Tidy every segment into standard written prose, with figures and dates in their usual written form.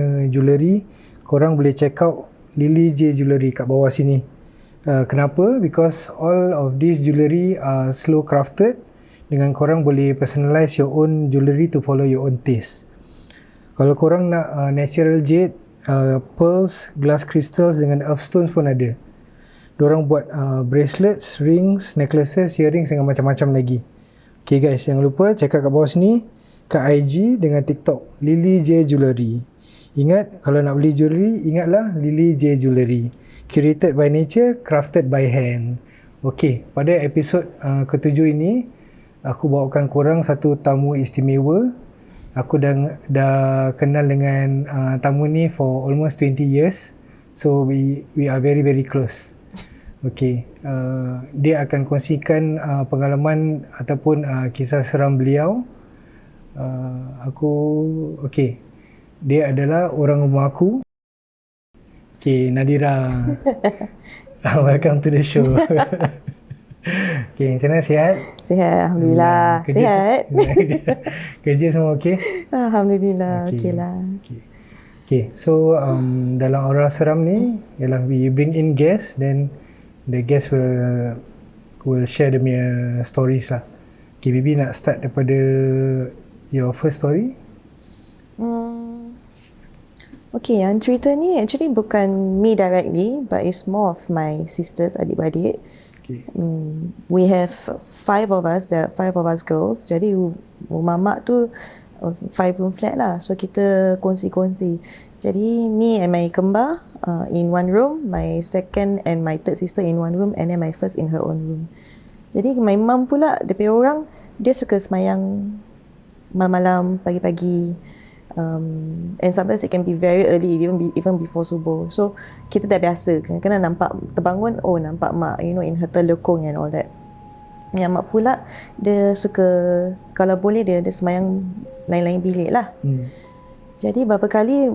guna jewellery, korang boleh check out 𝐿𝐿𝐤 Jewellery kat bawah sini. Kenapa? Because all of these jewellery are slow crafted, dengan korang boleh personalize your own jewellery to follow your own taste. Kalau korang nak natural jade, pearls, glass crystals dengan earthstones pun ada. Diorang buat bracelets, rings, necklaces, earrings dengan macam-macam lagi. Okay guys, jangan lupa check out kat bawah sini, kat IG dengan TikTok, 𝐿𝐿𝐤 Jewellery. Ingat, kalau nak beli jewellery, ingatlah 𝐿𝐿𝐤 Jewellery. Curated by nature, crafted by hand. Okay, pada episod ke-7 ini, aku bawakan korang satu tamu istimewa. Aku dah kenal dengan tamu ni for almost 20 years. So we are very very close. Okay, dia akan kongsikan pengalaman ataupun kisah seram beliau. Okay, dia adalah orang rumah aku. Okay, Nadirah. Welcome to the show. Okay, macam mana, sihat? Sihat, Alhamdulillah. Sihat. Kerja semua okey? Alhamdulillah, okey lah. Okay, so dalam aura seram ni, ialah we bring in guests, then the guests will share their stories lah. Okay, maybe nak start daripada your first story? Okay, yang cerita ni actually bukan me directly, but it's more of my sisters, adik-beradik. Okay. We have 5 of us, there are 5 of us girls. Jadi rumah mak tu 5 room flat lah. So kita kongsi-kongsi. Jadi me and my kembar in one room, my second and my third sister in one room, and then my first in her own room. Jadi my mum pula, dia punya orang, dia suka semayang malam-malam, pagi-pagi. And sometimes it can be very early, even before subuh. So kita dah biasa, kadang-kadang nampak terbangun, oh nampak mak, you know, in her telekong and all that. Yang mak pula, dia suka, kalau boleh dia semayang lain-lain bilik lah. Jadi beberapa kali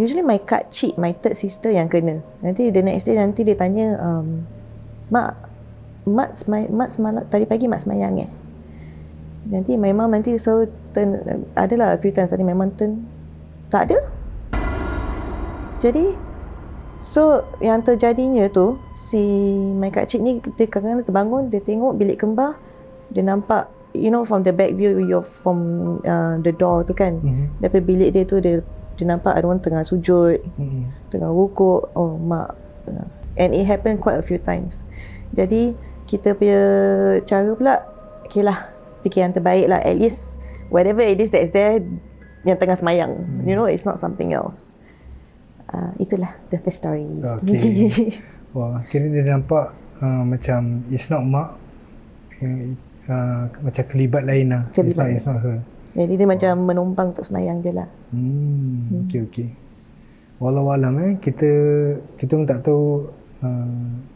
usually my 𝐿𝐶𝐞𝐍, my third sister yang kena. Nanti the next day nanti dia tanya, mak semalam tadi pagi mak semayang Nanti my mum nanti selalu turn, adalah a few times tadi my mum turn, tak ada. Jadi so yang terjadinya tu, si my 𝐿𝐶𝐞𝐍 ni, dia kadang-kadang terbangun, dia tengok bilik kembar, dia nampak, you know, from the back view, from the door tu kan, daripada bilik dia tu, dia nampak ada orang tengah sujud, tengah rukuk. Oh mak. And it happened quite a few times. Jadi kita punya cara pula, okay lah, fikir yang terbaik lah, at least whatever it is that is there, yang tengah semayang, you know, it's not something else. Itulah the first story. Okay. Wah, kira dia nampak macam it's not mak, macam kelibat lain lah. It's not her. Jadi dia macam menumpang untuk semayang je lah. Okay. Wallahualam kita pun tak tahu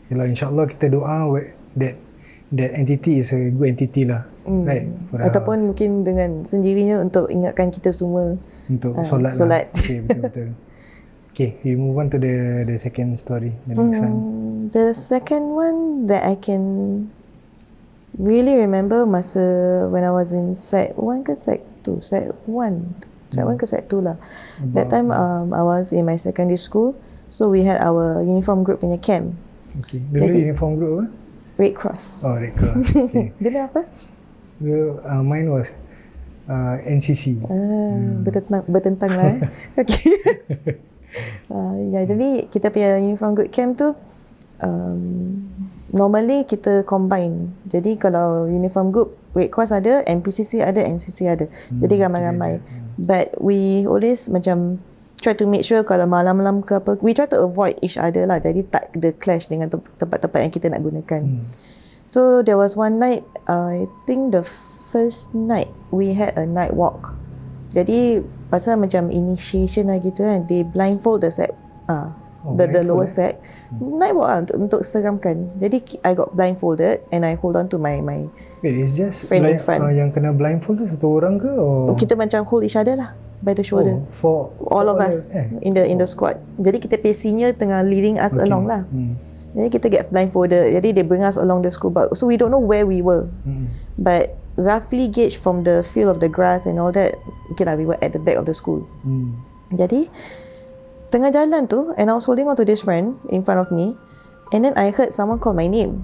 Yalah, insyaAllah kita doa that entity is a good entity lah. Right? Ataupun mungkin dengan sendirinya untuk ingatkan kita semua untuk solat lah. Okay, betul-betul. Okay, we move on to the second story, the next one. The second one that I can really remember masa when I was in Sec 1 ke Sec 2? Sec 1 ke Sec 2 lah. That time I was in my secondary school, so we had our uniform group punya camp. Okay. Dulu uniform group apa? Red Cross. Oh, Red Cross. Okay. Dulu apa? Dulu mine was NCC. Bertentang lah. Okay. Ya, jadi kita punya uniform group camp tu normally kita combine. Jadi kalau uniform group Red Cross ada, NPCC ada, NCC ada. Jadi ramai-ramai. But we always macam try to make sure kalau malam-malam ke apa, we try to avoid each other lah. Jadi tak ada clash dengan tempat-tempat yang kita nak gunakan. So there was one night, I think the first night we had a night walk. Jadi pasal macam initiation lah gitu kan, they blindfold the set, the lower set, night walk lah untuk seramkan. Jadi I got blindfolded and I hold on to my it's just friend in front. Yang kena blindfold tu satu orang ke? Or? Kita macam hold each other lah by the shoulder. For all of us in the squad. Jadi kita pay senior tengah leading us along lah. Jadi kita get blindfolded. Jadi they bring us along the school bus. So we don't know where we were. But roughly gauge from the feel of the grass and all that, okay lah, we were at the back of the school. Jadi tengah jalan tu, and I was holding on to this friend in front of me, and then I heard someone call my name.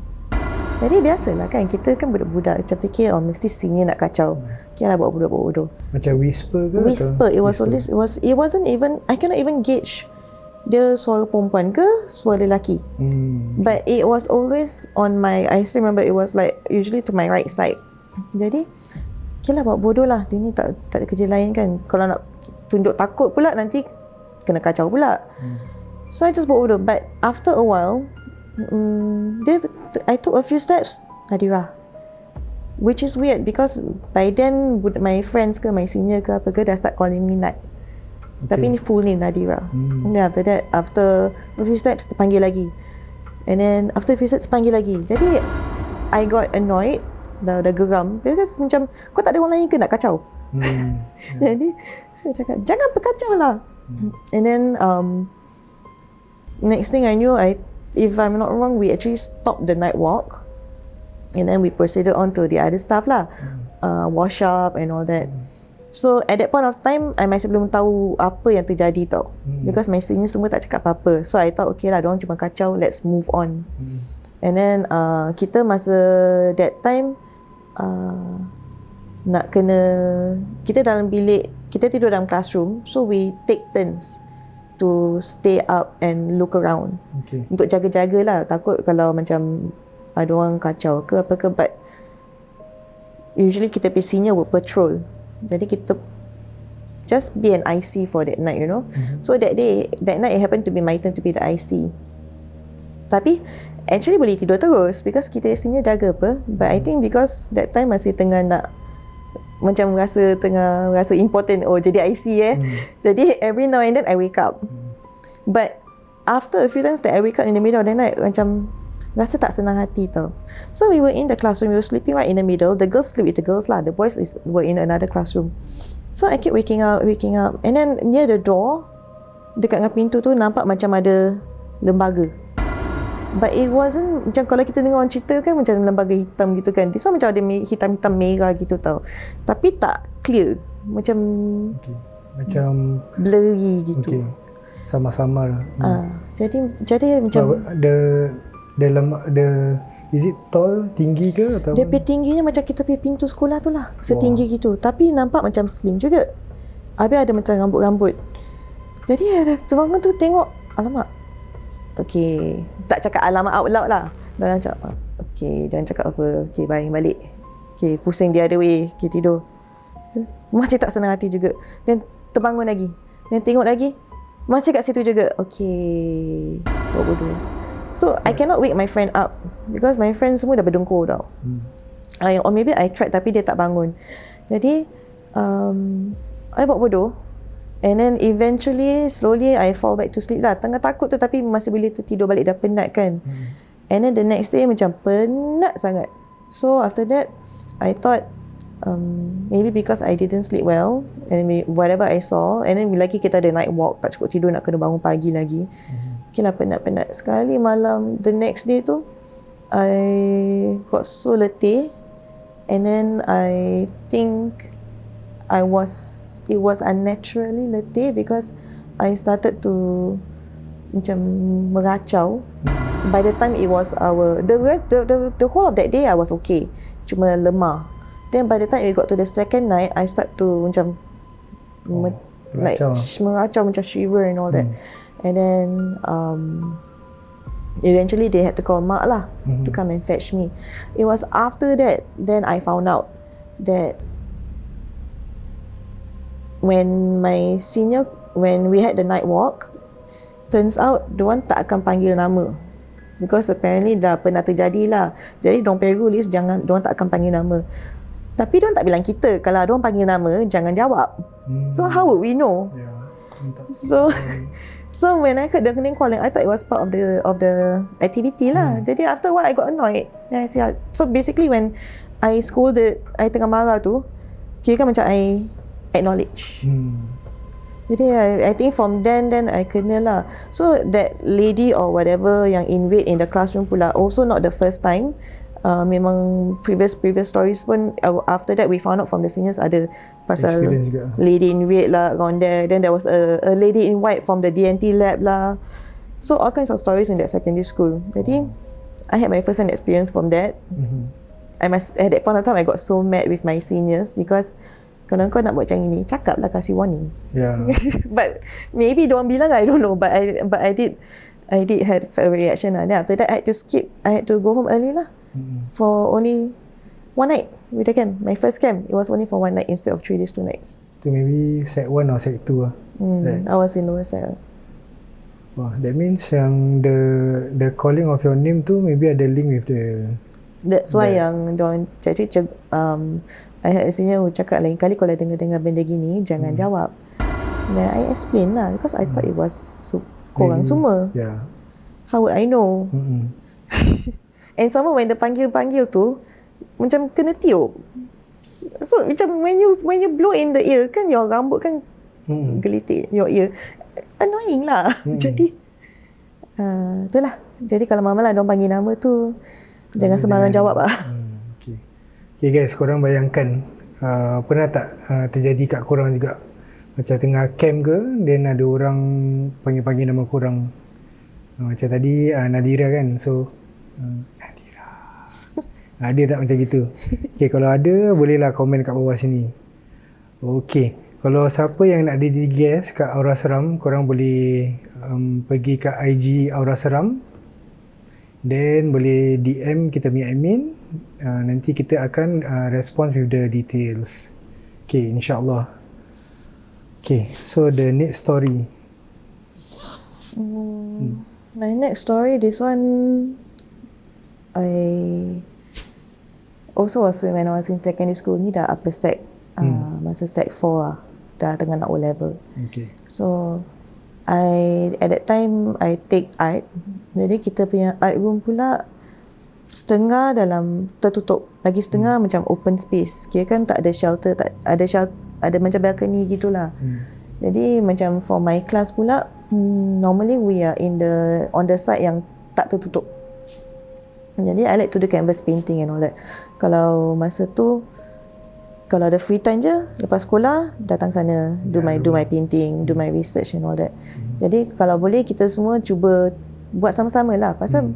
Jadi biasalah kan, kita kan budak-budak macam fikir mesti senior nak kacau. Okay lah, buat bodoh. Macam whisper ke? Whisper. It wasn't even, I cannot even gauge dia suara perempuan ke suara lelaki. But it was always on my, I still remember it was like usually to my right side. Jadi okay lah, buat bodoh lah, dia ni tak ada kerja lain kan. Kalau nak tunjuk takut pula nanti kena kacau pula. So I just buat bodoh. But after a while I took a few steps, Nadirah, which is weird because by then my friends ke, my senior ke apa ke dah start calling me Nat. Tapi ni full name Nadirah. And then after that, after a few steps terpanggil lagi, and then after a few steps panggil lagi. Jadi I got annoyed, dah geram because macam kau tak ada orang lain ke nak kacau. Jadi saya cakap jangan berkacau lah. And then next thing I knew, if I'm not wrong, we actually stopped the night walk and then we proceeded on to the other stuff lah, wash up and all that. So at that point of time, I masih belum tahu apa yang terjadi tau, because my senior semua tak cakap apa-apa. So I thought okay lah, diorang cuma kacau, let's move on. And then kita masa that time nak kena, kita dalam bilik, kita tidur dalam classroom, so we take turns to stay up and look around. Untuk jaga-jaga lah, takut kalau macam ada orang kacau ke apa ke. But usually kita punya senior will patrol, jadi kita just be an IC for that night, you know. So that night it happened to be my turn to be the IC. Tapi actually boleh tidur terus because kita senior jaga apa. But I think because that time masih tengah nak macam rasa important, jadi IC Jadi every now and then I wake up. But after a few times that I wake up in the middle of the night, macam rasa tak senang hati tau. So we were in the classroom, we were sleeping right in the middle. The girls sleep with the girls lah, the boys were in another classroom. So I keep waking up, and then near the door, dekat dengan pintu tu nampak macam ada lembaga. But it wasn't macam kalau kita dengar orang cerita kan macam lembaga hitam gitu kan. This one macam ada hitam-hitam merah gitu tau. Tapi tak clear. Macam macam blurry gitu. Sama-sama lah. Jadi macam is it tall, tinggi ke atau? Dia punya tingginya macam kita punya pintu sekolah tu lah. Setinggi gitu. Tapi nampak macam slim juga. Habis ada macam rambut-rambut. Jadi terbangun tu tengok, alamak. Okay, tak cakap alamat out loud lah. Jangan cakap, okay, jangan cakap apa. Okay, balik. Okay, pusing the other way. Okay, tidur. Masih tak senang hati juga. Dan terbangun lagi. Dan tengok lagi. Masih kat situ juga. Okay, buat bodoh. So, I cannot wake my friend up because my friend semua dah berdengkur tau. Or maybe I tried tapi dia tak bangun. Jadi, I buat bodoh. And then eventually, slowly I fall back to sleep lah. Tengah takut tu tapi masih boleh tertidur balik, dah penat kan. And then the next day macam penat sangat. So after that, I thought maybe because I didn't sleep well and whatever I saw, and then lagi kita ada night walk, tak cukup tidur, nak kena bangun pagi lagi. Okay lah, penat-penat. Sekali malam, the next day tu, I got so letih, and then I think it was unnaturally letih because I started to macam meracau. By the time it was the whole of that day I was okay, cuma lemah. Then by the time it got to the second night, I start to macam meracau, macam shiver and all that. And then eventually they had to call mak lah to come and fetch me. It was after that then I found out that when we had the night walk, turns out diorang tak akan panggil nama. Because apparently dah pernah terjadi lah. Jadi diorang pegu list, diorang tak akan panggil nama. Tapi diorang tak bilang kita, kalau diorang panggil nama, jangan jawab. So how would we know? So when I heard the name calling, I thought it was part of the activity lah. Jadi after a while I got annoyed. Then I said, so basically when I scolded, I tengah marah tu, kira kan macam I acknowledge. Jadi I think from then I kena lah. So that lady or whatever yang invade in the classroom pula, also not the first time. Memang previous stories pun, after that we found out from the seniors ada pasal lady in red lah around there. Then there was a lady in white from the DNT lab lah. So all kinds of stories in that secondary school. Jadi I had my first hand experience from that. At that point of time I got so mad with my seniors because kalau kau nak buat macam ini, cakap lah, kasih warning. But maybe diorang bilang, I don't know, but I did have a reaction lah. Then after that I had to go home early lah. For only one night with the camp. My first camp, it was only for one night instead of 3 days 2 nights. So maybe Sec 1 or Sec 2 lah. Right? I was in lower sec. Wah, that means yang the calling of your name tu maybe ada link with the... That's why yang diorang jadi I had a senior who cakap lain kali kalau dengar benda gini, jangan jawab. Then I explain lah, because I thought it was korang semua. How would I know? And sama when the panggil tu, macam kena tiup. So macam when you blow in the ear, kan your rambut kan gelitik your ear. Annoying lah. Jadi itulah. Jadi kalau mama lah diorang panggil nama tu, jangan sembarang jawab lah. Okay guys, korang bayangkan pernah tak terjadi kat korang juga macam tengah camp ke, then ada orang panggil nama korang macam tadi Nadirah kan. So Nadirah ada tak macam gitu? Okay, kalau ada bolehlah komen kat bawah sini. Okay, kalau siapa yang nak guess kat Aura Seram, korang boleh pergi kat IG Aura Seram, then boleh DM kita punya admin. Nanti kita akan respond with the details. Okay, insyaAllah. Okay, so the next story. My next story, this one I also was when I was in secondary school. Ni dah upper sec, masa sec 4 lah, dah tengah nak O level. Okay. So at that time I take art. Jadi kita punya art room pula setengah dalam tertutup, lagi setengah macam open space. Kira kan tak ada shelter, ada macam balcony gitulah. Jadi macam for my class pula, normally we are on the side yang tak tertutup. Jadi I like to do canvas painting and all that. Kalau masa tu, kalau ada free time je lepas sekolah, datang sana do my painting, do my research and all that. Jadi kalau boleh kita semua cuba buat sama-sama lah, pasal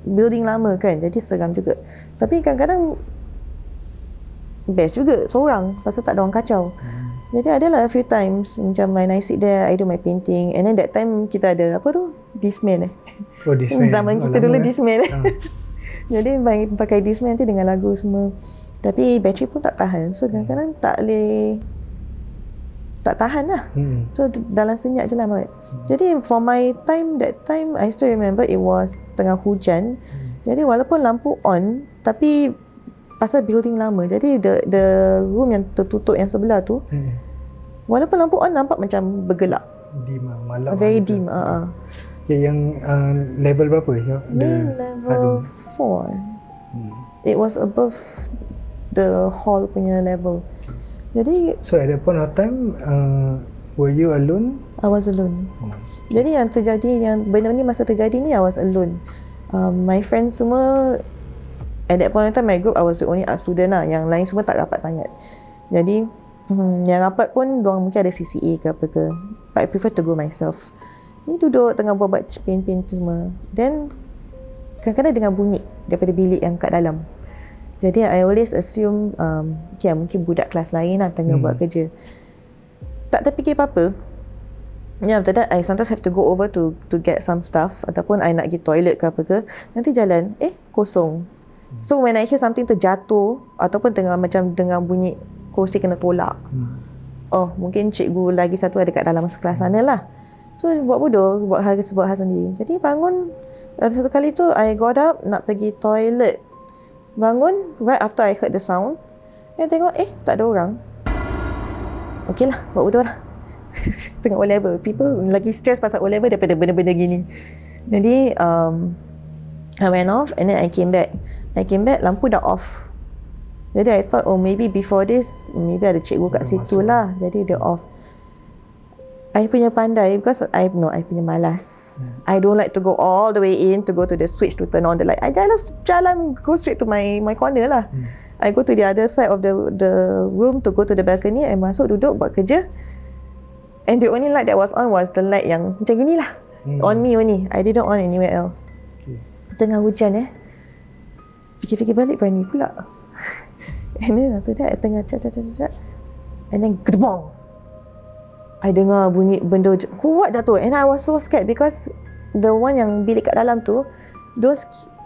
building lama kan, jadi seram juga. Tapi kadang-kadang best juga seorang, pasal tak ada orang kacau. Jadi adalah a few times macam when I sit there, I do my painting, and then that time kita ada apa tu, Discman Discman. Zaman kita dulu Discman. Jadi pakai Discman nanti dengan lagu semua. Tapi bateri pun tak tahan, so kadang-kadang tak tahan lah. So dalam senyap je lah Mat. Jadi for my time, that time I still remember it was tengah hujan. Jadi walaupun lampu on, tapi pasal building lama, jadi the room yang tertutup yang sebelah tu, walaupun lampu on nampak macam bergelap, dim, malam very dim. Okay, yang level berapa? Ni level 4. It was above the hall punya level. Jadi so at that point of time, were you alone? I was alone. Jadi yang terjadi, yang benda ni masa terjadi ni, I was alone. My friends semua, at that point of time, my group, I was the only art student lah. Yang lain semua tak rapat sangat. Jadi yang rapat pun diorang mungkin ada CCA ke apa ke, but I prefer to go myself. Ni duduk tengah buat paint semua. Then kadang-kadang dengar bunyi daripada bilik yang kat dalam. Jadi I always assume okay, mungkin budak kelas lain lah tengah buat kerja. Tak terfikir apa-apa. After that, I sometimes have to go over to get some stuff, ataupun I nak pergi toilet ke apa ke. Nanti jalan, kosong. So when I hear something terjatuh, ataupun macam dengar bunyi kursi kena tolak, oh mungkin cikgu lagi satu ada kat dalam kelas sana lah. So buat bodoh, buat hal sendiri. Jadi bangun, satu kali tu I got up nak pergi toilet. Bangun right after I heard the sound, I tengok tak ada orang. Okay lah, buat bodoh lah. Tengok O-level, people lagi stress pasal O-level daripada benda-benda gini. Jadi I went off and then I came back, lampu dah off. Jadi I thought, oh maybe before this, maybe ada cikgu kat situ lah. Jadi dia off. I punya pandai, because I punya malas. I don't like to go all the way in to go to the switch to turn on the light. I just jalan, go straight to my corner lah. I go to the other side of the room to go to the balcony. I masuk duduk buat kerja. And the only light that was on was the light yang macam gini lah. On me only. I didn't on anywhere else. Tengah hujan fikir-fikir balik berani pula. And then after that, I tengah cat. And then gedebong, I dengar bunyi benda kuat jatuh. And I was so scared because the one yang bilik kat dalam tu, those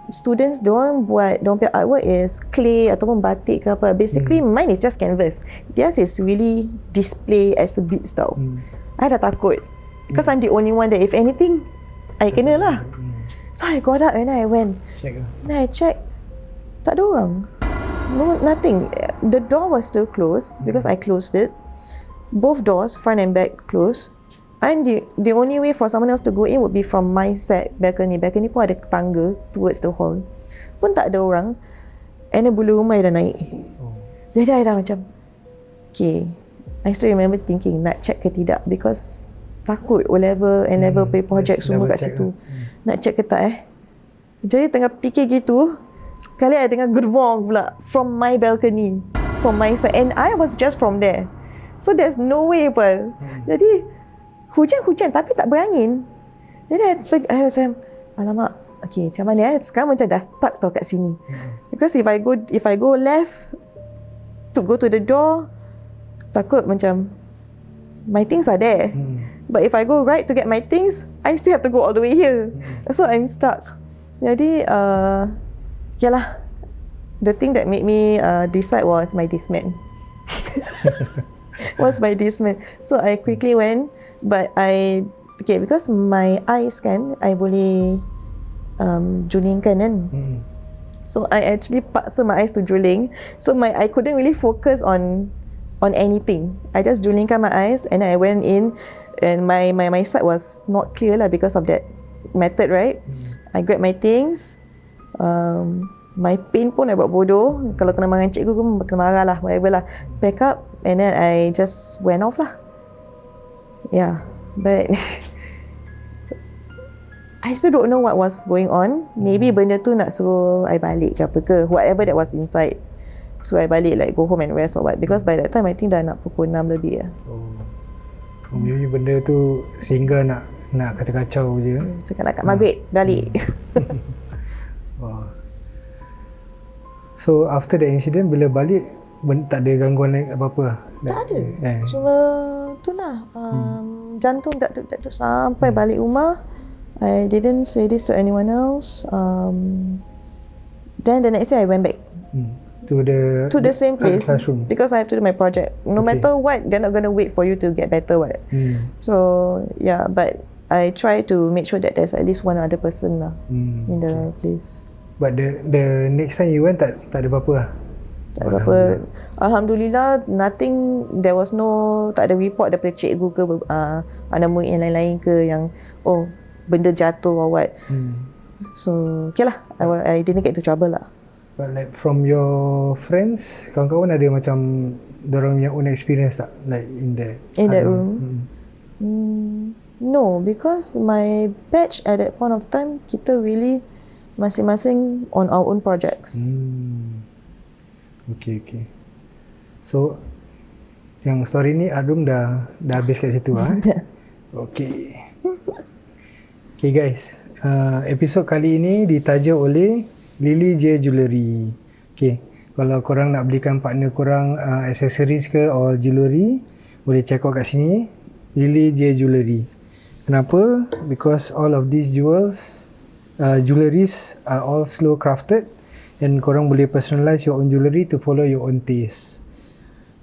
students, diorang punya artwork is clay ataupun batik ke apa. Basically mine is just canvas. Theirs is really display as a beads tau. I dah takut because I'm the only one that if anything I kena lah. So I got up and I went. Then I check, tak ada orang. No, nothing. The door was still closed because I closed it. Both doors, front and back, closed. I'm the only way for someone else to go in would be from my side, balcony. Balcony pun ada tangga towards the hall. Pun tak ada orang. And then bulu rumah dah naik. Jadi I dah macam, okay. I still remember thinking, nak check ke tidak, because takut O-level, N-level pay project semua kat situ. Nak check ke tak Jadi tengah fikir gitu, sekali I dengar gerbong pula from my balcony, from my side, and I was just from there. So there's no way pun. Jadi hujan tapi tak berangin. Jadi I macam, alamak, okay, macam mana sekarang macam dah stuck tau kat sini. Because if I go left to go to the door, takut macam my things are there. But if I go right to get my things, I still have to go all the way here. So I'm stuck. Jadi yalah, the thing that made me decide was my discman. So I quickly went, but because my eyes kan, I boleh julingkan kan. So I actually paksa my eyes to juling. So I couldn't really focus on anything. I just julingkan my eyes and I went in, and my sight was not clear lah because of that method, right? I grabbed my things. My pain pun I buat bodoh. Kalau kena marah cikgu pun kena marah lah, whatever lah. Pack up and then I just went off lah. Yeah, but I still don't know what was going on. Maybe benda tu nak suruh I balik ke apa ke, whatever that was inside. So I balik, like go home and rest or what. Because by that time I think dah nak pukul 6 lebih lah. Maybe benda tu sehingga nak kacau-kacau je. Cakap nak kat maghrib balik. So after the incident, bila balik tak ada gangguan apa-apa? Tak ada. Cuma itulah, jantung tak sampai balik rumah. I didn't say this to anyone else. Then the next day I went back to the same place classroom because I have to do my project. No matter what, they're not going to wait for you to get better, what. So yeah, but I try to make sure that there's at least one other person lah in the place. But the next time you went, tak ada apa-apa lah? Tak ada apa-apa. Alhamdulillah, nothing. There was no, tak ada report daripada cikgu ke mana murid yang lain-lain ke yang benda jatuh or what. So okay lah, I didn't get into trouble lah. But like from your friends, kawan-kawan ada macam dorang punya own experience tak? Like in that room? No, because my batch at that point of time, kita really masing-masing on our own projects. Okay. So yang story ni Adum dah habis kat situ Okay. Okay guys, episod kali ini ditaja oleh 𝐿𝐿𝐤𝐤𝐿𝐿𝐤. Okay, kalau korang nak belikan partner korang accessories ke or jewellery, boleh check out kat sini 𝐿𝐿𝐤𝐤𝐿𝐤. Kenapa? Because all of these jewelleries are all slow crafted and korang boleh personalize your own jewellery to follow your own taste.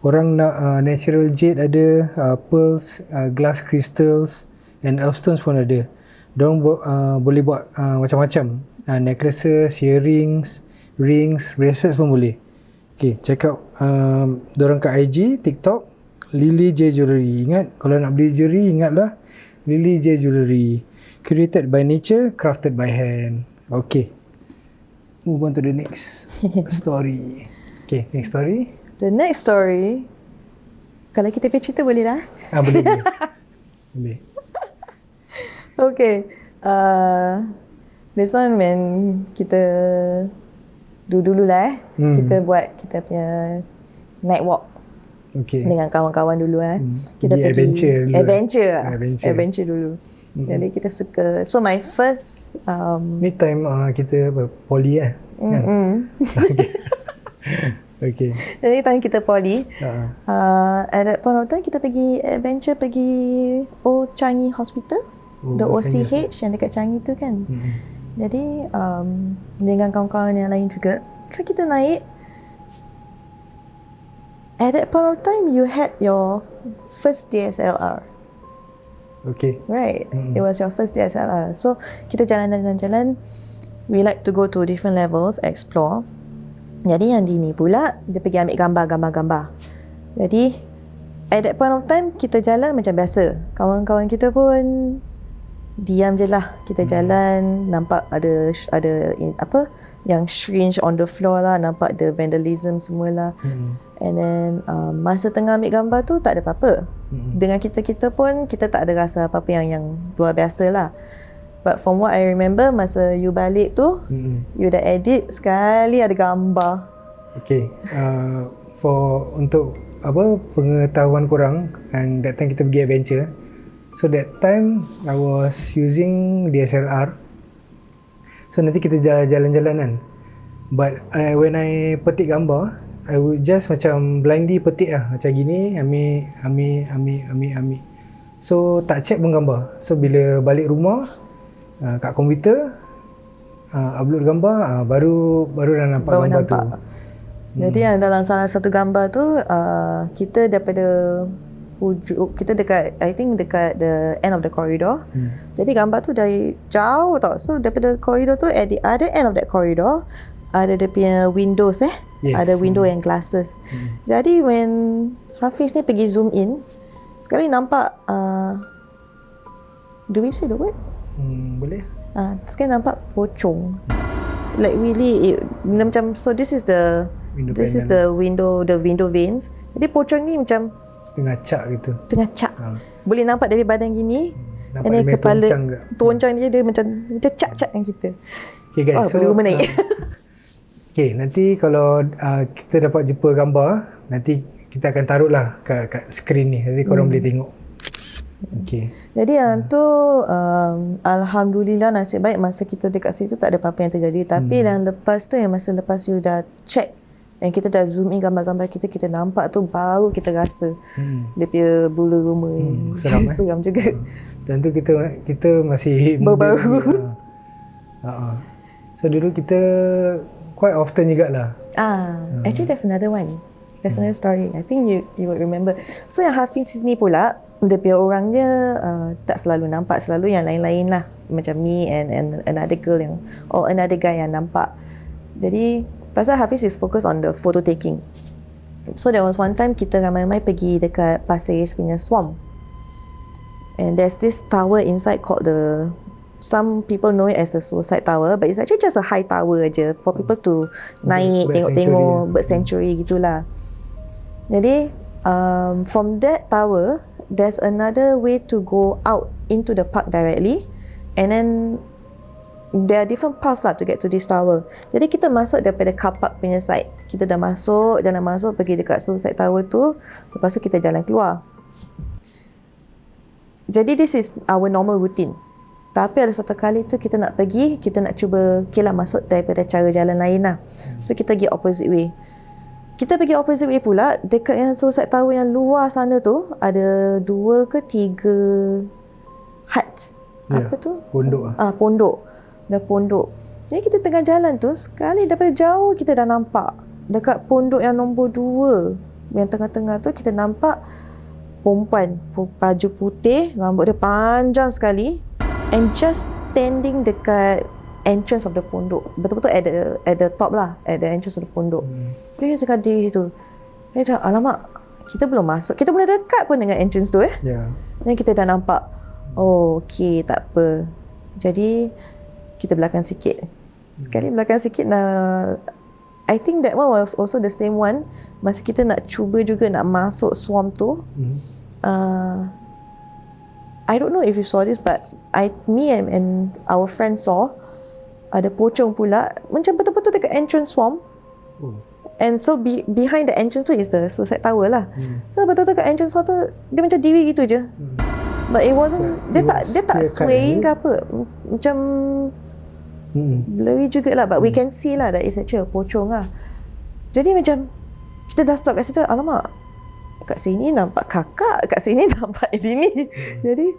Korang nak natural jade ada, pearls, glass crystals and earthstones pun ada. Dorang boleh buat macam-macam, necklaces, earrings, rings, bracelets pun boleh. Okay, check out dorang kat IG, TikTok, 𝐿𝐿𝐤𝐤𝐿𝐤. Ingat, kalau nak beli jewellery, ingatlah 𝐿𝐿𝐤𝐤𝐿𝐤. Created by nature, crafted by hand. Okay, move on to the next story. Okay, next story. The next story, kalau kita pergi cerita boleh lah. Boleh. Okay, this one when kita dulu lah kita buat kita punya night walk dengan kawan-kawan dulu kita pergi adventure dulu. Jadi kita suka, so my first ni time kita poly kan? Okay. Jadi time kita poly, at that point of time kita pergi adventure, pergi 𝐁𝐤𝐢 Hospital, the OCH yang dekat Changi tu kan. Jadi dengan kawan-kawan yang lain juga, kan kita naik. At that point of time you had your first DSLR. Okay. Right. It was your first DSLR. So kita jalan-jalan, we like to go to different levels, explore. Jadi yang di ni pula, dia pergi ambil gambar. Jadi at that point of time kita jalan macam biasa. Kawan-kawan kita pun diam je lah. Kita jalan, nampak ada apa yang strange on the floor lah, nampak the vandalism semualah. And then masa tengah ambil gambar tu tak ada apa-apa. Dengan kita pun kita tak ada rasa apa-apa yang luar biasa lah. But from what I remember, masa you balik tu, you dah edit sekali ada gambar. Okay, untuk apa pengetahuan korang, and that time kita pergi adventure. So that time I was using DSLR. So nanti kita jalan-jalan kan. But when I petik gambar, I would just macam blindly petik lah. Macam gini, ambil. So tak check pun gambar. So bila balik rumah, kat komputer, upload gambar, baru dah nampak gambar tu. Jadi dalam salah satu gambar tu, kita daripada kita dekat, I think dekat the end of the corridor. Jadi gambar tu dari jauh tau. So daripada corridor tu, at the other end of that corridor ada dia punya windows ada window yang glasses. Jadi when Hafiz ni pergi zoom in, sekali nampak do we say the word? Boleh. Sekali nampak pocong. Like really macam, so this is the window veins. Jadi pocong ni macam tengah cak gitu. Boleh nampak dari badan gini. Nampak dan kepala toncang dia macam cak-cak yang kita. Okay guys, so rumah naik. Okay, nanti kalau kita dapat jumpa gambar, nanti kita akan taruh lah kat skrin ni. Nanti korang boleh tengok. Okay. Jadi yang tu alhamdulillah, nasib baik masa kita dekat situ tak ada apa-apa yang terjadi. Tapi yang lepas tu, yang masa lepas you dah check and kita dah zoom in gambar-gambar kita nampak tu, baru kita rasa dia punya bulu rumah seram juga. Dan tu kita masih baru. So dulu kita quite often jugalah. Actually there's another one. There's another story. I think you would remember. So yang Hafiz ni pula, dia punya orangnya tak selalu nampak, selalu yang lain-lain lah. Macam me and another girl or another guy yang nampak. Jadi pasal Hafiz is focused on the photo taking. So there was one time kita ramai-ramai pergi dekat Pasir Ris punya swamp. And there's this tower inside called the some people know it as the suicide tower, but it's actually just a high tower aja for people to naik, tengok-tengok, bird sanctuary gitulah. Jadi from that tower, there's another way to go out into the park directly, and then there are different paths lah to get to this tower. Jadi kita masuk daripada car park punya side. Kita dah masuk, jalan masuk, pergi dekat suicide tower tu, lepas tu kita jalan keluar. Jadi this is our normal routine. Tapi ada satu kali tu kita nak pergi, kita nak cuba masuk daripada cara jalan lain lah. So kita pergi opposite way. Kita pergi opposite way pula, dekat yang suicide tower yang luar sana tu, ada 2 ke 3 hut. Apa tu? Pondok lah. Pondok. Ada pondok. Jadi kita tengah jalan tu, sekali daripada jauh kita dah nampak. Dekat pondok yang nombor 2, yang tengah-tengah tu, kita nampak perempuan baju putih, rambut dia panjang sekali, and just standing dekat entrance of the pondok, betul-betul at the top lah, at the entrance of the pondok. Jadi kita tengah di situ, saya cakap, alamak, kita belum masuk, kita boleh dekat pun dengan entrance tu Dan kita dah nampak, oh okay, tak apa. Jadi kita belakang sikit, sekali belakang sikit, I think that one was also the same one. Masa kita nak cuba juga nak masuk swarm tu, I don't know if you saw this, but me and our friend saw ada pocong pula, macam betul-betul dekat entrance swarm. And so behind the entrance tu is the suicide tower lah. So betul-betul kat entrance swarm tu dia macam diri gitu je. But it wasn't, dia tak swaying ke apa, macam blurry jugalah, but we can see lah that it's actually a pocong lah. Jadi macam kita dah stop kat situ, alamak, kat sini nampak kakak, kat sini nampak ini. Jadi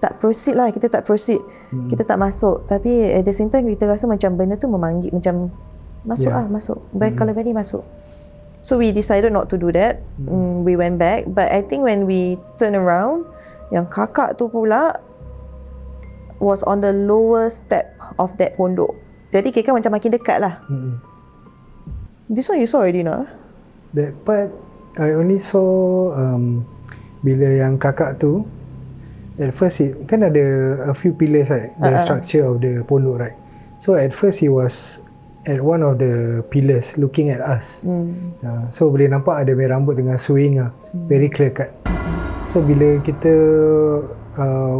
tak proceed lah, kita tak proceed. Kita tak masuk. Tapi at the same time kita rasa macam benda tu memanggil, macam masuk masuk. Baik, kalau berani masuk. So we decided not to do that. We went back, but I think when we turn around, yang kakak tu pula was on the lower step of that pondok. Jadi kira macam makin dekat lah. This one you saw already, no? That part I only saw bila yang kakak tu, at first kan ada a few pillars, right? The structure of the pondok, right? So at first he was at one of the pillars looking at us. So boleh nampak ada merah rambut tengah swing lah, very clear cut. So bila kita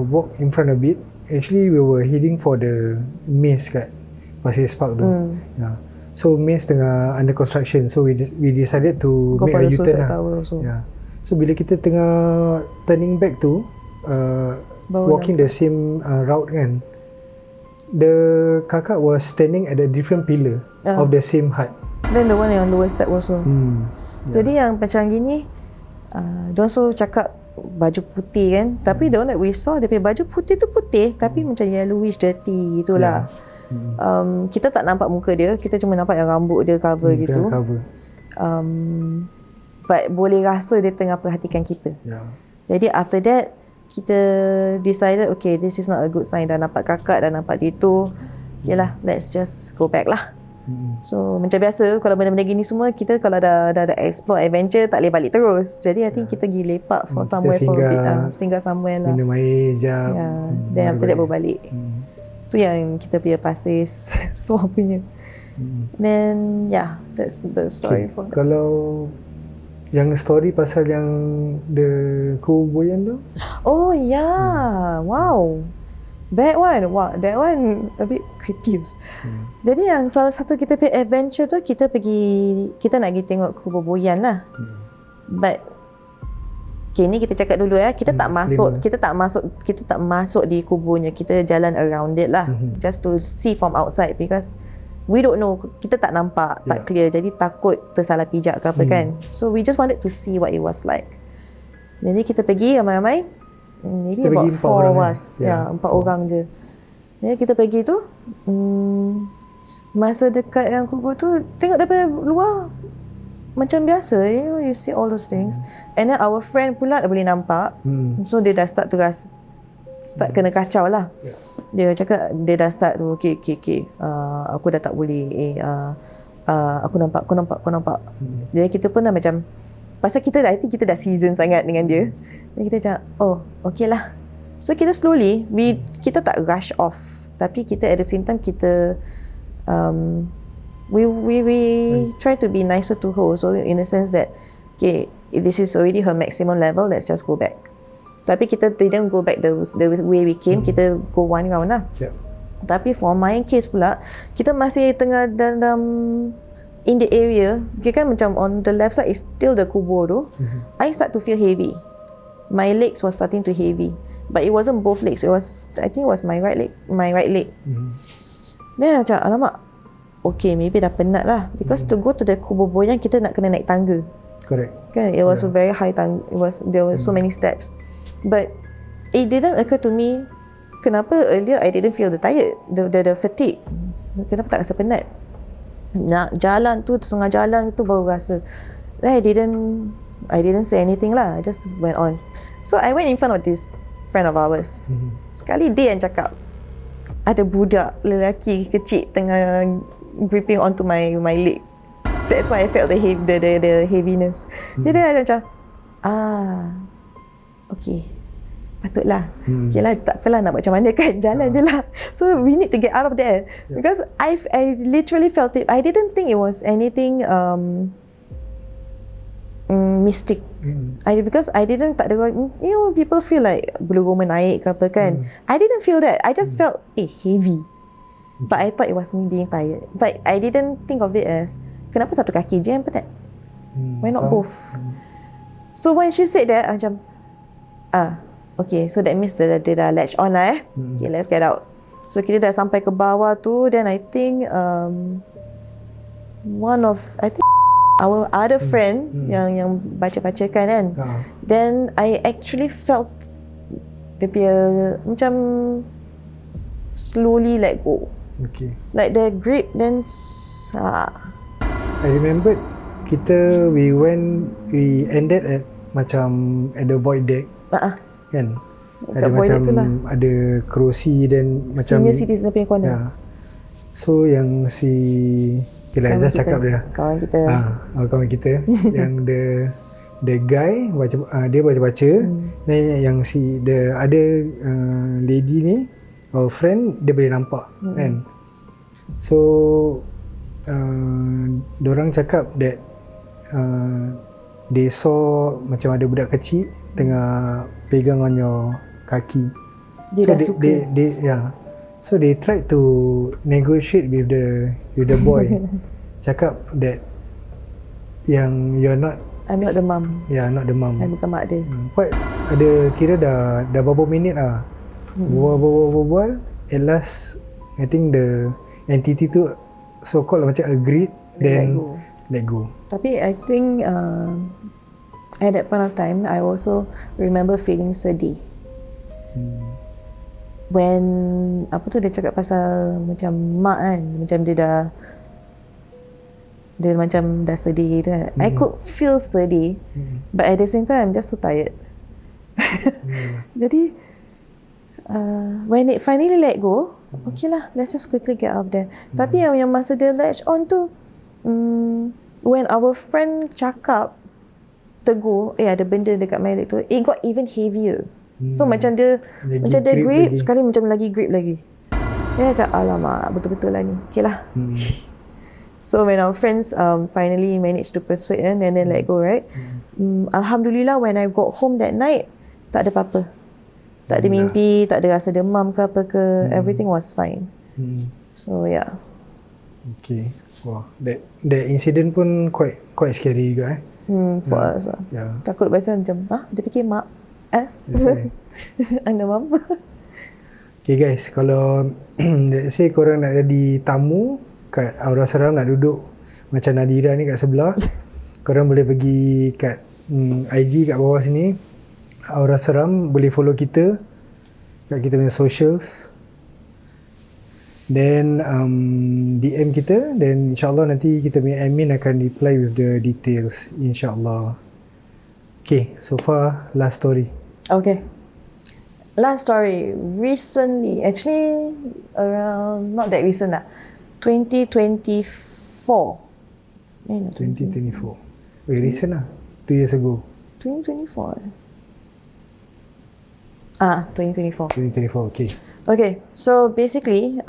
walk in front a bit, actually we were heading for the maze kat Pasir Park tu. So maze tengah under construction, so we decided to go make for a the U-turn suicide lah. tower also. So bila kita tengah turning back tu, walking the same route kan, the kakak was standing at a different pillar of the same hut. Then the one yang lower step also. Jadi yang macam gini, don't so cakap baju putih kan, tapi the one that we saw, dia punya baju putih tu putih, tapi macam yellowish dirty gitulah. Kita tak nampak muka dia, kita cuma nampak yang rambut dia cover gitu. But boleh rasa dia tengah perhatikan kita. Jadi after that, kita decided, okay, this is not a good sign. Dah nampak kakak, dah nampak dia tu, okay lah, let's just go back lah. So macam biasa, kalau benda-benda gini semua, kita kalau dah explore adventure, tak boleh balik terus. Jadi I think kita pergi lepak for somewhere for a bit, singgah somewhere lah, minum air sekejap, then after that baru balik. Tu yang kita punya pasir suam punya. Then that's the story for. Kalau yang story pasal yang the kubuyan tu, oh wow, that one a bit creepy. Jadi yang salah satu kita punya adventure tu, kita nak pergi tengok kubur boyan lah. But okay, ni kita cakap dulu kita tak masuk di kuburnya, kita jalan around it lah, just to see from outside, because we don't know, kita tak nampak, tak clear, jadi takut tersalah pijak ke apa kan. So we just wanted to see what it was like. Jadi kita pergi ramai-ramai, maybe about 4 of us, 4 orang je. Jadi kita pergi tu, masa dekat yang kubur tu, tengok daripada luar macam biasa, you see all those things. And then our friend pula boleh nampak. So dia dah start kena kacau lah. Dia cakap, dia dah start tu, okay, aku dah tak boleh, aku nampak. Jadi kita pun dah macam, pasal I think kita dah season sangat dengan dia. Jadi kita cakap, oh okay lah, So kita slowly, kita tak rush off, tapi kita at the same time kita we try to be nicer to her. So in a sense that, okay, this is already her maximum level, let's just go back. Tapi kita didn't go back the way we came, kita go one round lah. Tapi for my case pula, kita masih tengah dalam in the area, okay, kan macam on the left side is still the kubur tu. I start to feel heavy. My legs was starting to heavy, but it wasn't both legs. It was, I think it was my right leg. Then macam, alamak, okay, maybe dah penat lah, because to go to the kubur boyang kita nak kena naik tangga. Correct. Kan, it was a very high tangga. There were so many steps, but it didn't occur to me kenapa earlier I didn't feel the tired, the fatigue. Kenapa tak rasa penat? Nak jalan tu, tengah jalan tu baru rasa. Then I didn't say anything lah. I just went on. So I went in front of this friend of ours. Sekali dia yang cakap, ada budak lelaki kecil tengah gripping onto my leg. That's why I felt the heaviness. Jadi dia ada macam, okay, patutlah. Okay lah, tak apalah, nak buat macam mana kan, jalan je lah. So we need to get out of there. Because I literally felt it. I didn't think it was anything mistik. Because I didn't, tak ada, you know, people feel like bulu roma naik ke apa kan. I didn't feel that. I just felt heavy. But I thought it was me being tired. But I didn't think of it as, kenapa satu kaki je yang penat? Why not both? So when she said that, I macam, okay, so that means dia dah latch on lah Okay, let's get out. So kita dah sampai ke bawah tu, then I think our other friend yang baca-bacakan kan, then I actually felt dia punya macam slowly let go. Okay. Like the grip, then I remembered we ended at macam at the void deck. Kan? Ada macam ada kerusi dan macam senior citizen punya corner. So yang okay lah, just cakap dia kawan kita kawan kita yang the guy dia baca-baca, dan yang ada lady ni, our friend, dia boleh nampak kan. So diorang cakap that they saw macam ada budak kecil tengah pegang on your kaki. Dia dah suka. So they tried to negotiate with the boy. Cakap that yang I'm not the mum. Not the mum. I bukan mak dia. Quite ada, kira dah beberapa minit lah. Berbual. At last, I think the entity tu so called macam agreed, then let go. Tapi I think at that point of time, I also remember feeling sedih. When dia cakap pasal macam mak kan, macam dia macam dah sedih gitu kan. I could feel sedih, but at the same time I'm just so tired. Jadi when it finally let go, okay lah, let's just quickly get out of there. Tapi yang masa dia latch on tu, when our friend cakap tegur, ada benda dekat my leg tu, it got even heavier. So macam dia grip lagi. Sekali macam lagi grip lagi. Dia macam, alamak, betul-betul lah ni. Okay lah. So when our friends finally managed to persuade and then let go, right? Alhamdulillah, when I got home that night, tak ada apa-apa. Tak ada mimpi, tak ada rasa demam ke apa ke. Everything was fine. So yeah. Okay. Wah, that incident pun quite scary juga for us lah. Takut pasal macam, dia fikir mak. Anda mum. Okay guys, kalau let's say korang nak jadi tamu kat Aura Seram, nak duduk macam Nadirah ni kat sebelah, korang boleh pergi kat IG kat bawah sini, Aura Seram, boleh follow kita kat kita punya socials, then DM kita, then insyaAllah nanti kita punya admin akan reply with the details, insyaAllah. Okay, so far last story. Okay. Last story. Recently, actually, around, not that recent lah, 2024. 2024. Recent lah. 2 years ago. 2024. 2024. 2024, okay. Okay, so basically,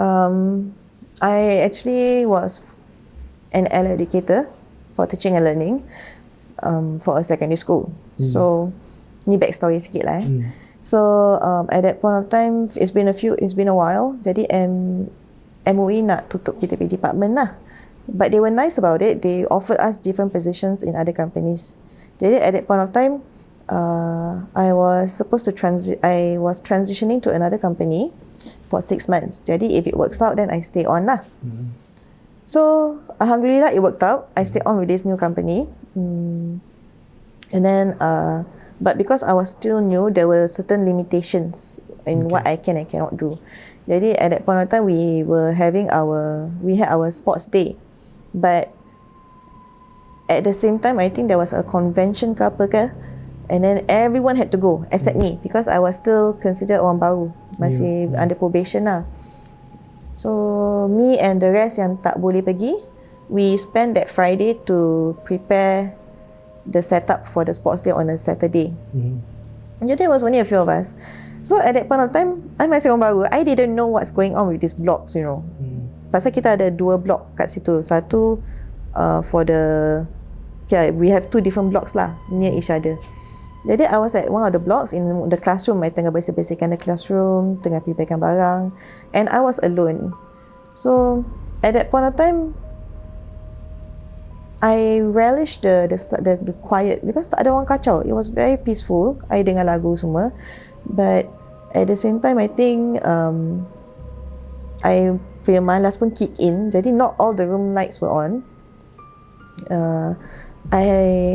I actually was an L educator for teaching and learning for a secondary school. So, ni backstory sikit lah. So, at that point of time, it's been a while. Jadi MOE nak tutup kita punya department lah. But they were nice about it. They offered us different positions in other companies. Jadi at that point of time, I was transitioning to another company for 6 months. Jadi if it works out, then I stay on lah. So alhamdulillah, it worked out. I stayed on with this new company. And then, but because I was still new, there were certain limitations in what I can and cannot do. Jadi at that point of time, we had our sports day. But at the same time, I think there was a convention ke apa ke, and then everyone had to go except me because I was still considered orang baru, masih under probation lah. So me and the rest yang tak boleh pergi, we spent that Friday to prepare the setup for the sports day on a Saturday. Jadi it was only a few of us. So at that point of time, I masih orang baru. I didn't know what's going on with these blocks, you know. Pasal kita ada 2 blok kat situ. Satu for the, we have 2 different blocks lah near each other. Jadi I was at one of the blocks in the classroom. I tengah bersih-bersihkan the classroom, tengah preparekan barang, and I was alone. So at that point of time, I relished the quiet because tak ada orang kacau. It was very peaceful. I dengar lagu semua. But at the same time, I think I punya malas pun kick in. Jadi not all the room lights were on. I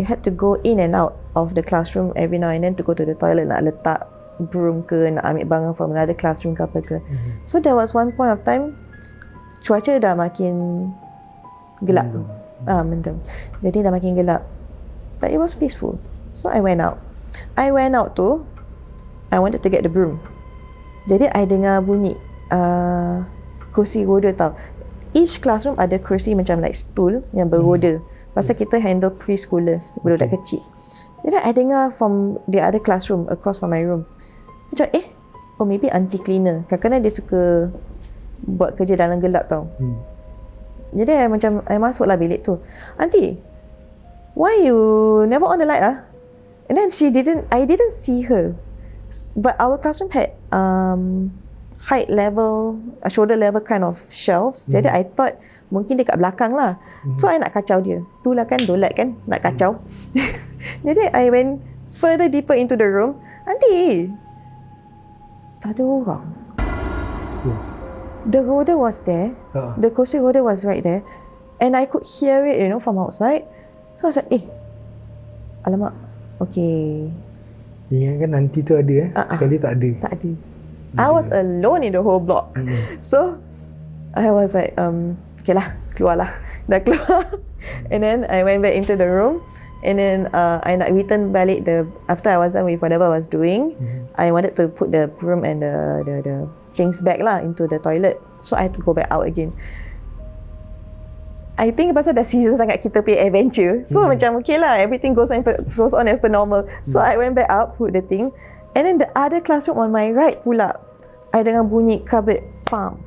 had to go in and out of the classroom every now and then to go to the toilet, nak letak broom ke, nak ambil barang from another classroom ke apa ke. So there was one point of time, cuaca dah makin gelap. Mendung. Jadi dah makin gelap. But it was peaceful. So I went out. I wanted to get the broom. Jadi I dengar bunyi kursi roda tau. Each classroom ada kursi macam like stool yang beroda. Pasal kita handle preschoolers, budak kecil. Jadi I dengar from the other classroom across from my room. Macam maybe auntie cleaner. Kadang-kadang dia suka buat kerja dalam gelap tau. Jadi I masuklah bilik tu. Auntie, why you never on the light ah? And then I didn't see her. But our classroom had height level, shoulder level kind of shelves. Jadi I thought mungkin dia kat belakang lah. So I nak kacau dia. Itulah kan dolat kan, nak kacau. Jadi I went further deeper into the room. Auntie, tak ada orang. The roda was there. The kursi roda was right there. And I could hear it, you know, from outside. So I was like, alamak. Okay. Ingatkan nanti tu ada sekali tak ada. Tak ada. I was alone in the whole block. So I was like, okay lah, keluar lah. Dah keluar. And then I went back into the room. And then I nak return balik after I was done with whatever I was doing. I wanted to put the broom and the things back lah into the toilet. So I had to go back out again. I think pasal dah season sangat kita punya adventure. So macam okay lah, everything goes on as per normal. So I went back out, put the thing. And then the other classroom on my right pula, I dengar bunyi cupboard, pam.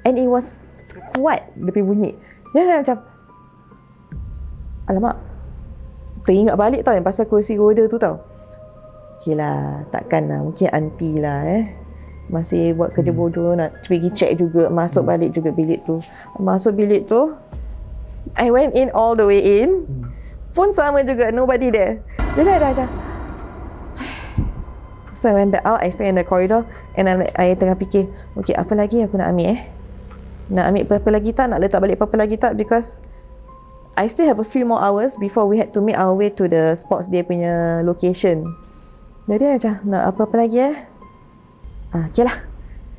And it was kuat dia punya bunyi. Dia macam, alamak, teringat balik tau yang pasal kursi roda tu tau. Okay lah, takkan lah, mungkin auntie lah masih buat kerja bodoh, nak pergi check juga, masuk balik juga bilik tu. Masuk bilik tu, I went in all the way in, pun sama juga, nobody there. Jadi ada macam, so I went back out, I stay in the corridor, and I tengah fikir, okay, apa lagi aku nak ambil nak ambil apa lagi tak, nak letak balik apa lagi tak, because I still have a few more hours before we had to make our way to the sports day punya location. Jadi macam, nak apa-apa lagi okay lah,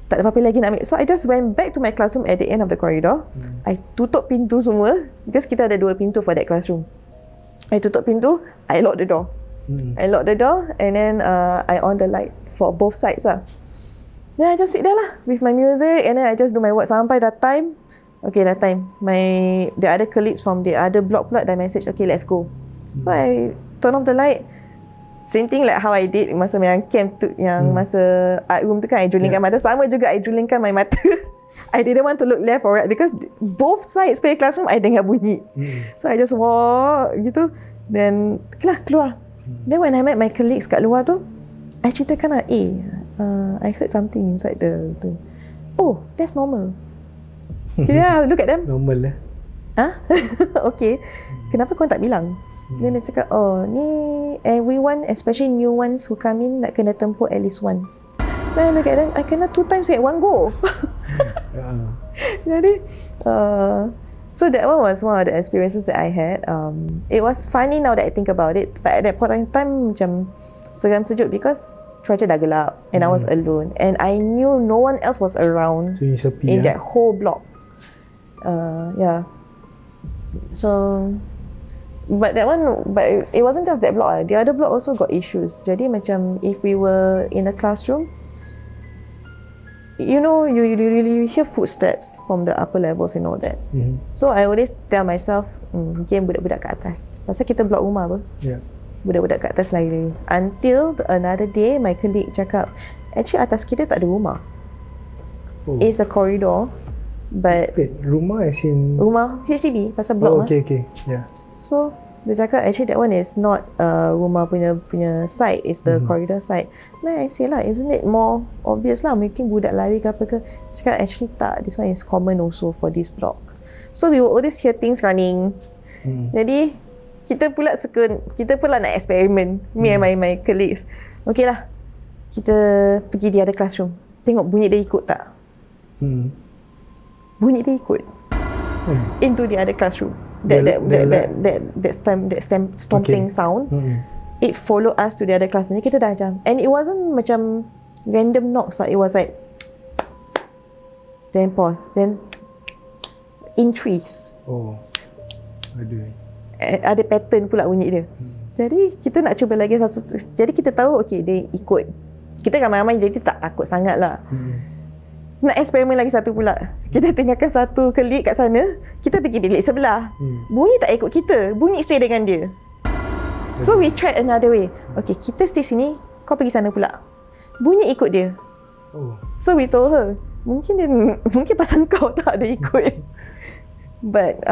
tak ada apa-apa lagi nak ambil. So I just went back to my classroom at the end of the corridor. I tutup pintu semua, because kita ada 2 pintu for that classroom. I tutup pintu, I lock the door. I lock the door, and then I on the light for both sides lah. Then I just sit there lah with my music, and then I just do my work sampai dah time. Okay, dah time. The other colleagues from the other block pula dah message, okay, let's go. So I turn off the light, Same thing like how I did masa yang camp tu, yang masa art room tu kan, I drooling kan mata. Sama juga I drooling kan my mata. I didn't want to look left or right because both sides punya classroom I dengar bunyi. So I just walk gitu. Then keluar. Then when I met my colleagues kat luar tu, I ceritakan lah, I heard something inside the tu. Oh, that's normal. Kira I look at them. Normal lah. Okay. Kenapa kau tak bilang? Then dia cakap, oh ni everyone, especially new ones who come in, nak kena tempur at least once. Then I look at them, I kena 2 times at one go. Jadi so that one was one of the experiences that I had. It was funny now that I think about it, but at that point in time macam seram sejuk because cuaca dah gelap and I was alone and I knew no one else was around in that whole block. Yeah. So but it wasn't just that block. The other block also got issues. Jadi macam if we were in a classroom, you know, you hear footsteps from the upper levels and all that. So I always tell myself, game budak-budak kat atas. Pasal kita blok rumah apa? Budak-budak kat atas lari. Until another day, my colleague cakap, actually atas kita tak ada rumah. It's a corridor. But rumah as in rumah HDB pasal blok okay. Yeah. So dia cakap actually that one is not rumah punya side, is the corridor side. Nah, I say lah, isn't it more obvious lah, mungkin budak lari ke apa ke. Cakap actually tak, this one is common also for this block. So we will always hear things running. Jadi kita pula nak eksperimen, me and my colleagues. Okay lah, kita pergi di other classroom, tengok bunyi dia ikut tak. Bunyi dia ikut into the other classroom. That stomping sound, it followed us to the other class. Jadi kita dah macam, and it wasn't macam random knocks lah. It was like then pause, then in trees. Ada pattern pula bunyi dia. Jadi kita nak cuba lagi satu. Jadi kita tahu okay, dia ikut. Kita ramai-ramai jadi tak takut sangat lah. Nak eksperimen lagi satu pula. Kita tinggalkan satu colleague kat sana, kita pergi bilik sebelah. Bunyi tak ikut kita, bunyi stay dengan dia. So we tried another way. Okay, kita stay sini, kau pergi sana pula. Bunyi ikut dia. So we told her, mungkin pasal kau tak ada ikut. But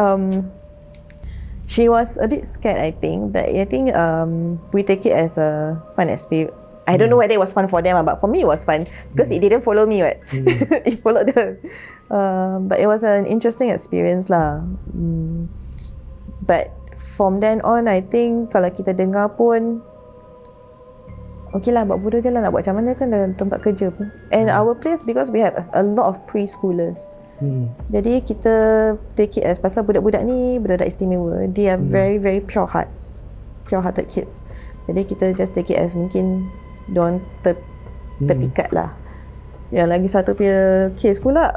she was a bit scared, I think. But I think we take it as a fun experience. I don't know whether it was fun for them, but for me it was fun because it didn't follow me. It followed her. But it was an interesting experience lah. But from then on, I think kalau kita dengar pun, okay lah, buat bodoh je lah, nak buat macam mana kan dalam tempat kerja pun. And our place, because we have a lot of preschoolers. Jadi kita take it as pasal budak-budak ni budak-budak istimewa. They are very very pure hearted kids. Jadi kita just take it as mungkin diorang terpikat lah. Yang lagi satu punya case pula,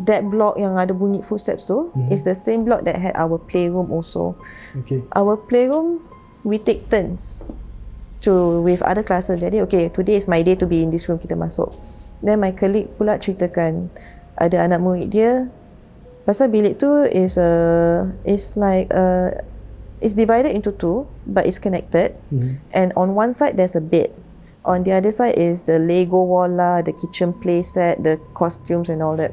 that block yang ada bunyi footsteps tu is the same block that had our playroom also. Our playroom, we take turns with other classes. Jadi okay, today is my day to be in this room, kita masuk. Then my colleague pula ceritakan ada anak murid dia, pasal bilik tu is divided into two, but it's connected. And on one side there's a bed, on the other side is the Lego wall lah, the kitchen play set, the costumes and all that.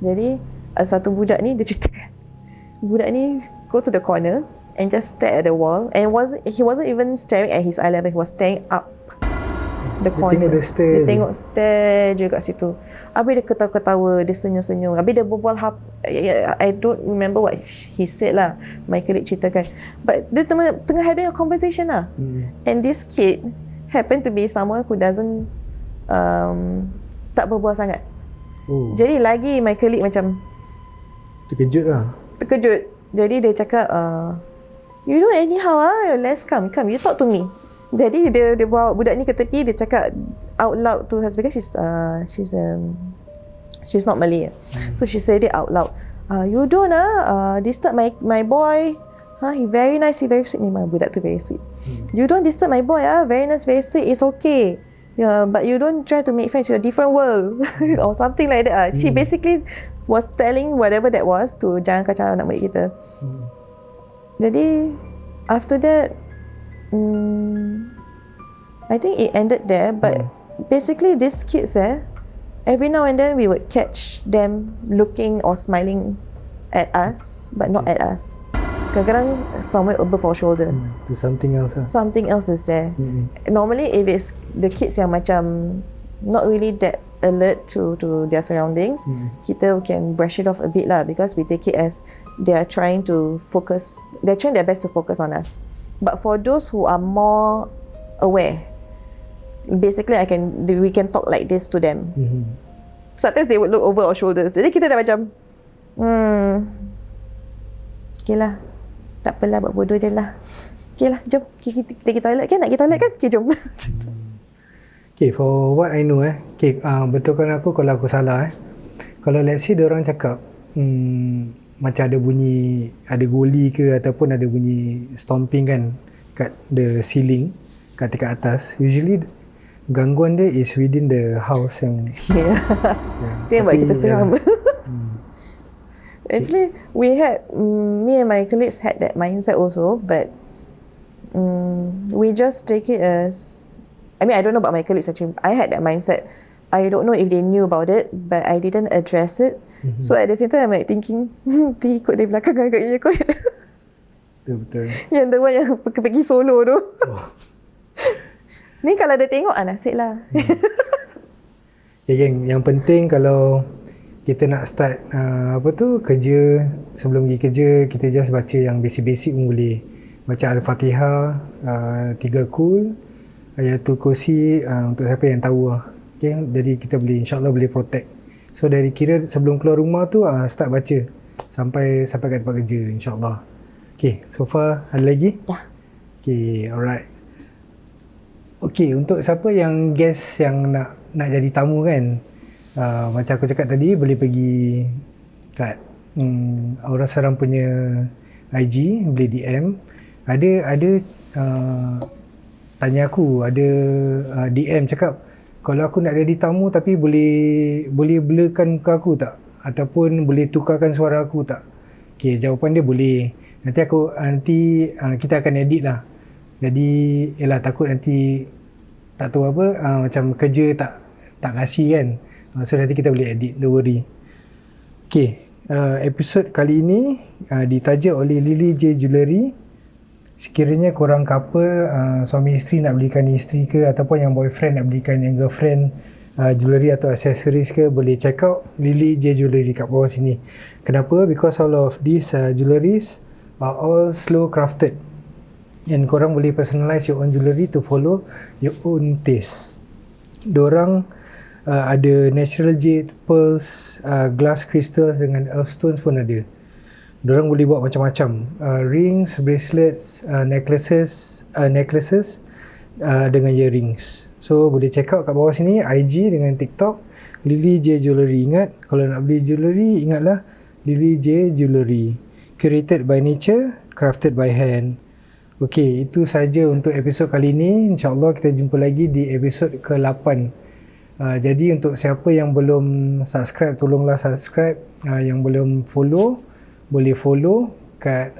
Jadi ada satu budak ni, dia ceritakan budak ni go to the corner and just stare at the wall, and he wasn't even staring at his eye level, he was staring up the corner. Dia tengok stare je kat situ. Habis dia ketawa-ketawa, dia senyum-senyum. Habis dia berbual I don't remember what he said lah, my colleague ceritakan. But dia tengah having a conversation lah. And this kid happened to be someone who doesn't tak berbual sangat. Jadi lagi my colleague macam terkejut. Jadi dia cakap, you know anyhow let's come, you talk to me. Jadi dia bawa budak ni ke tepi, dia cakap out loud to her, because she's not Malay. So she said it out loud. You don't disturb my boy. He very nice, he very sweet. Memang budak tu very sweet. You don't disturb my boy. Very nice, very sweet. It's okay. Yeah, but you don't try to make friends. You're a different world or something like that. She basically was telling whatever that was to jangan kacau anak murid kita. Jadi after that, I think it ended there. But basically, these kids, every now and then we would catch them looking or smiling at us, but not at us. Kadang-kadang somewhere above our shoulder. To something else. Something else is there. Normally, if it's the kids yang macam not really that alert to their surroundings, kita can brush it off a bit lah, because we take it as they are trying to focus. They're trying their best to focus on us. But for those who are more aware, basically we can talk like this to them. Sometimes they would look over our shoulders. Jadi kita dah macam, okay lah, tak apalah, buat bodoh je lah. Okay lah, jom kita pergi toilet kan? Nak pergi toilet kan? Okay, jom. Okay, for what I know okay, betulkan aku kalau aku salah kalau let's say diorang cakap macam ada bunyi, ada goli ke ataupun ada bunyi stomping kan kat the ceiling, kat tingkat atas, usually gangguan dia is within the house yang Itu yang buat kita seram. Actually, we had, me and my colleagues had that mindset also, but we just take it as, I mean, I don't know about my colleagues actually. I had that mindset. I don't know if they knew about it, but I didn't address it. So at the same time, I'm like thinking, dia ikut dari belakang agaknya kot. betul. Yang the one yang pergi solo tu. Ni kalau dia tengok, nasib lah. Okay, geng, yang penting kalau kita nak start kerja, sebelum pergi kerja, kita just baca yang basic-basic pun boleh. Baca Al-Fatihah, 3 kul, ayatul kursi, untuk siapa yang tahu lah. Okay, jadi kita boleh, insyaAllah boleh protect. So dari kira sebelum keluar rumah tu, start baca sampai kat tempat kerja, insyaAllah. Okay, so far ada lagi? Ya. Okay, alright. Okay, untuk siapa yang guest yang nak jadi tamu kan, macam aku cakap tadi, boleh pergi kat Aura Seram punya IG, boleh DM. Ada tanya aku, ada DM cakap, kalau aku nak jadi tamu tapi boleh blurkan muka aku tak? Ataupun boleh tukarkan suara aku tak? Okay, jawapan dia boleh. Nanti kita akan edit lah. Jadi, yelah, takut nanti tak tahu apa, macam kerja tak kasih kan. So nanti kita boleh edit, don't worry. Okay, episod kali ini ditaja oleh 𝐿𝐿𝐿𝐿𝐿𝐿𝐿𝐿𝐿𝐿𝐿𝐿𝐿𝐿. Sekiranya korang couple, suami isteri nak belikan isteri ke, ataupun yang boyfriend nak belikan yang girlfriend jewellery atau accessories ke, boleh check out 𝐿𝐿𝐿𝐿𝐿𝐿𝐿𝐿𝐿 kat bawah sini. Kenapa? Because all of these jewelleries are all slow crafted, and korang boleh personalize your own jewellery to follow your own taste. Diorang ada natural jade, pearls, glass crystals dengan earthstones pun ada. Diorang boleh buat macam-macam, rings, bracelets, necklaces dengan earrings. So boleh check out kat bawah sini IG dengan TikTok 𝐿𝐿𝐿𝐿𝐿𝐿𝐿𝐿𝐿𝐿𝐿 Jewellery. Ingat, kalau nak beli jewellery, ingatlah 𝐿𝐿𝐿𝐿𝐿𝐿𝐿𝐿 Jewellery, curated by nature, crafted by hand. Okay, itu saja untuk episod kali ini. InsyaAllah kita jumpa lagi di episod ke-8. Jadi untuk siapa yang belum subscribe, tolonglah subscribe. Yang belum follow, boleh follow kat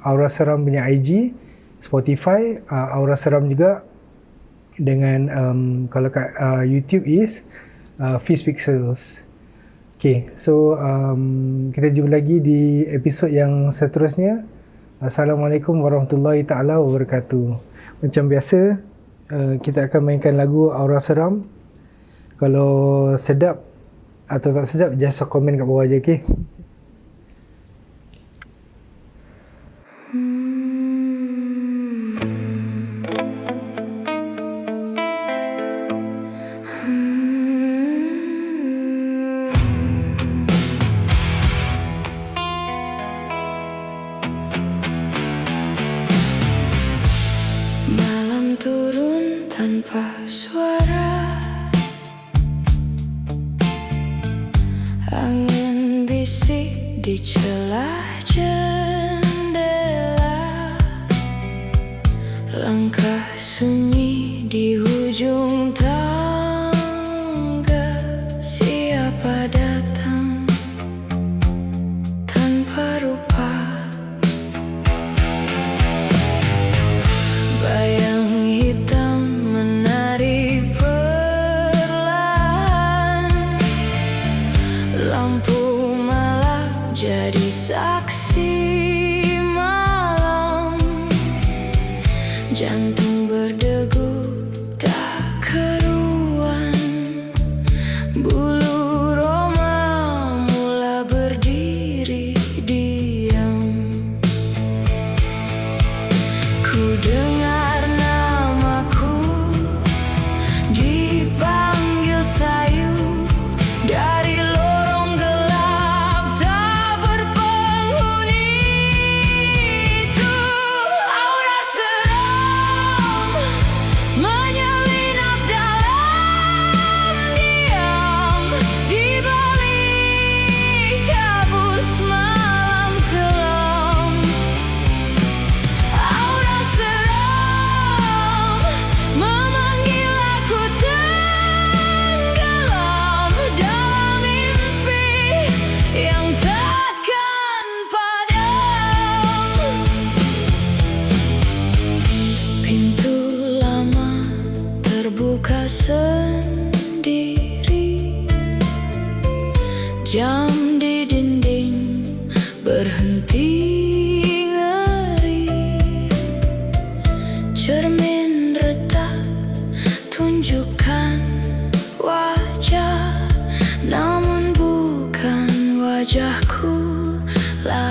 Aura Seram punya IG, Spotify, Aura Seram juga. Dengan kalau kat YouTube is Fish Pixels. Okay, so kita jumpa lagi di episod yang seterusnya. Assalamualaikum warahmatullahi ta'ala wabarakatuh. Macam biasa, kita akan mainkan lagu Aura Seram. Kalau sedap atau tak sedap, just komen kat bawah je, okay? Malam turun tanpa suara, angin bisik di celah jendela, langkah sunyi di hujung tangga. Siapa datang tanpa rupa? Lampu malam jadi saksi malam, jantung berdegup tak keruan, bulu roma mula berdiri diam. Ku dengar namaku dipanggil sayu dari lorong gelap tak berpenghuni itu. Aura seram menyelinap dalam diam, di balik kabus malam kelam. Aura seram memanggil aku tenggelam dalam mimpi yang takkan padam. Pintu lama terbuka sendiri, jam di dinding berhenti ngeri, cermin retak tunjukkan wajah, namun bukan wajahku lagi.